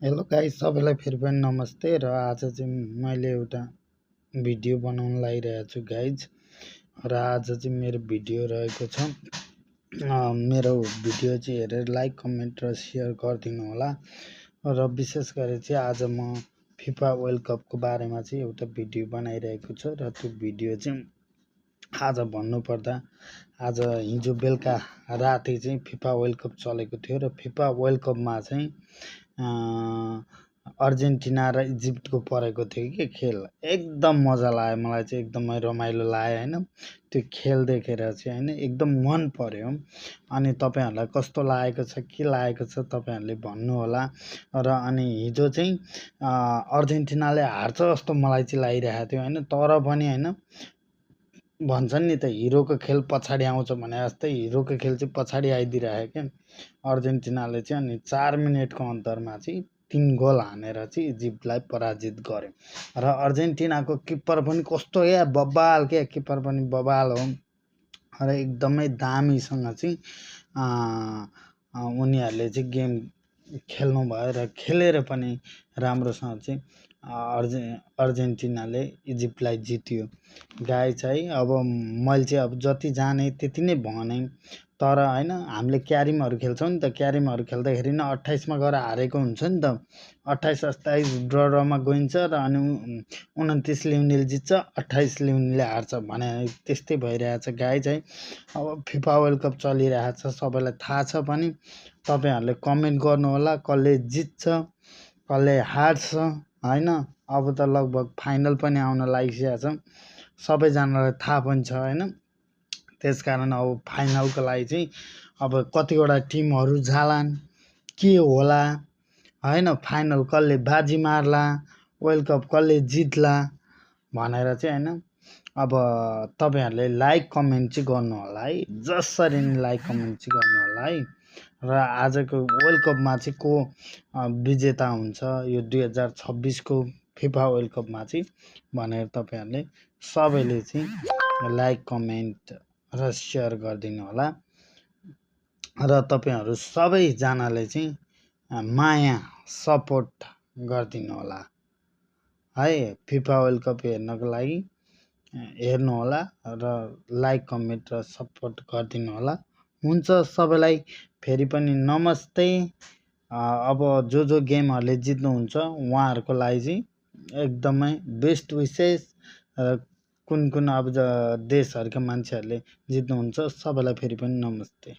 Hello guys, सबैलाई फेरि पनि नमस्ते। र आज चाहिँ मैले एउटा भिडियो बनाउन लागिरहेको छु गाइज। र आज चाहिँ मेरो भिडियो रहेको छ, मेरो भिडियो चाहिँ हेरेर लाइक कमेन्ट र सेयर गरिदिनु होला। र विशेष गरी चाहिँ आज म फिफा वर्ल्ड कपको बारेमा चाहिँ एउटा भिडियो बनाइरहेको छु। र त्यो भिडियो चाहिँ आज भन्नुपर्दा आज हिजो बेलुका राति चाहिँ फिफा वर्ल्ड कप चलेको थियो। र फिफा वर्ल्ड कपमा चाहिँ अर्जेन्टिना र इजिप्टको परेको थियो कि खेल। एकदम मजा लाग्यो, मलाई चाहिँ एकदमै रमाइलो लाग्यो होइन। त्यो खेल देखेर चाहिँ होइन एकदम मन पर्यो। अनि तपाईँहरूलाई कस्तो लागेको छ, के लागेको छ तपाईँहरूले भन्नु होला। र अनि हिजो चाहिँ अर्जेन्टिनाले हार्छ जस्तो मलाई चाहिँ लागिरहेको थियो होइन। तर पनि होइन, भन्छन् नि त हिरोको खेल पछाडि आउँछ भने जस्तै हिरोको खेल चाहिँ पछाडि आइदिइरहेको क्या अर्जेन्टिनाले चाहिँ। अनि 4 मिनटको अन्तरमा चाहिँ 3 गोल हानेर चाहिँ इजिप्टलाई पराजित गर्यो। र अर्जेन्टिनाको किप्पर पनि कस्तो क्या बबाल, क्या किप्पर पनि बबाल हो। र एकदमै दामीसँग चाहिँ उनीहरूले चाहिँ गेम खेल्नु भयो र खेलेर पनि राम्रोसँग चाहिँ अर्जेन्टिनाले इजिप्टलाई जित्यो गाइज है। अब मैले चाहिँ अब जति जाने त्यति नै भने। तर होइन, हामीले क्यारिमहरू खेल्छौँ नि त, क्यारिमहरू खेल्दाखेरि नै 28मा गएर हारेको हुन्छ नि त। 28-27 ड्रमा गइन्छ र अनि 29 ल्याउनेले जित्छ, 28 ल्याउनेले हार्छ भने त्यस्तै भइरहेछ गाइज है। अब फिफा वर्ल्ड कप चलिरहेछ, सबैलाई थाहा छ पनि। तपाईँहरूले कमेन्ट गर्नु होला, कसले जित्छ कसले हार्छ होइन। अब त लगभग फाइनल पनि आउन लागिसकेको छ, सबैजनालाई थाहा पनि छ होइन। त्यसकारण अब फाइनलको लागि चाहिँ अब कतिवटा टिमहरू जालान्, के होला होइन, फाइनल कसले बाजी मार्ला, वर्ल्ड कप कसले जित्ला भनेर चाहिँ होइन। अब तपाईँहरूले लाइक कमेन्ट चाहिँ गर्नु होला है, जसरी नै लाइक कमेन्ट चाहिँ गर्नु होला है। र आजको वर्ल्ड कपमा चाहिँ को विजेता हुन्छ यो 2026को फिफा वर्ल्ड कपमा चाहिँ भनेर तपाईँहरूले सबैले चाहिँ लाइक कमेन्ट र सेयर गरिदिनु होला। र तपाईँहरू सबैजनाले चाहिँ माया सपोर्ट गरिदिनु होला है। फिफा वर्ल्ड कप हेर्नको लागि हेर्नु होला र लाइक कमेन्ट र सपोर्ट गरिदिनु होला। हुन्छ, सबैलाई फेरि पनि नमस्ते। अब जो गेमहरूले जित्नुहुन्छ उहाँहरूको लागि चाहिँ एकदमै बेस्ट विसेस। र कुन अब देशहरूका मान्छेहरूले जित्नुहुन्छ सबैलाई फेरि पनि नमस्ते।